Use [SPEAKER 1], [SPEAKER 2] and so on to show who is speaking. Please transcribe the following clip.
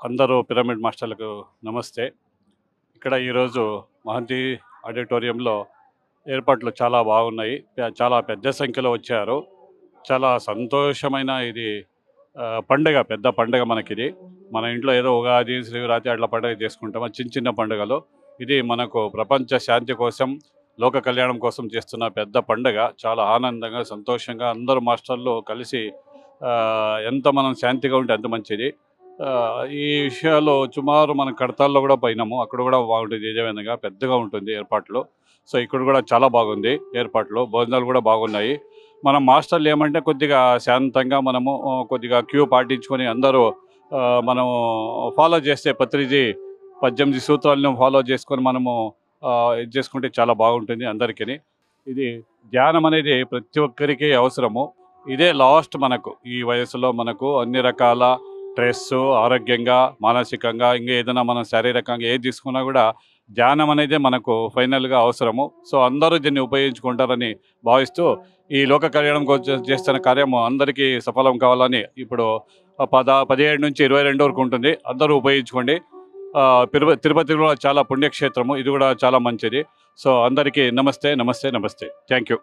[SPEAKER 1] అందరూ పిరమిడ్ మాస్టర్లకు నమస్తే. ఇక్కడ ఈరోజు మహంతి ఆడిటోరియంలో ఏర్పాట్లు చాలా బాగున్నాయి. చాలా పెద్ద సంఖ్యలో వచ్చారు. చాలా సంతోషమైన ఇది పండుగ, పెద్ద పండుగ మనకిది. మన ఇంట్లో ఏదో ఉగాది, శివరాత్రి అట్లా పండుగ చేసుకుంటాం. చిన్న చిన్న పండుగలు. ఇది మనకు ప్రపంచ శాంతి కోసం, లోక కళ్యాణం కోసం చేస్తున్న పెద్ద పండుగ. చాలా ఆనందంగా, సంతోషంగా అందరూ మాస్టర్లు కలిసి ఎంత మనం శాంతిగా ఉంటే అంత మంచిది. ఈ విషయాల్లో సుమారు మనం కడతాల్లో కూడా పోయినాము. అక్కడ కూడా బాగుంటుంది. ఇదే విధంగా పెద్దగా ఉంటుంది ఏర్పాట్లు. సో ఇక్కడ కూడా చాలా బాగుంది ఏర్పాట్లు. భోజనాలు కూడా బాగున్నాయి. మనం మాస్టర్లు ఏమంటే కొద్దిగా శాంతంగా మనము కొద్దిగా క్యూ పాటించుకొని అందరూ మనము ఫాలో చేస్తే పత్రిజీ 18 సూత్రాలను ఫాలో చేసుకొని మనము ఇది చేసుకుంటే చాలా బాగుంటుంది అందరికీ. ఇది ధ్యానం అనేది ప్రతి ఒక్కరికి అవసరము. ఇదే లాస్ట్ మనకు ఈ వయసులో మనకు అన్ని రకాల స్ట్రెస్, ఆరోగ్యంగా, మానసికంగా ఇంకా ఏదైనా మనం శారీరకంగా ఏది తీసుకున్నా కూడా ధ్యానం అనేది మనకు ఫైనల్గా అవసరము. సో అందరూ దీన్ని ఉపయోగించుకుంటారని భావిస్తూ ఈ లోక కళ్యాణం చేస్తున్న కార్యము అందరికీ సఫలం కావాలని ఇప్పుడు 17 నుంచి 22 వరకు ఉంటుంది. అందరూ ఉపయోగించుకోండి. తిరుపతి కూడా చాలా పుణ్యక్షేత్రము. ఇది కూడా చాలా మంచిది. సో అందరికీ నమస్తే, నమస్తే, నమస్తే. Thank you.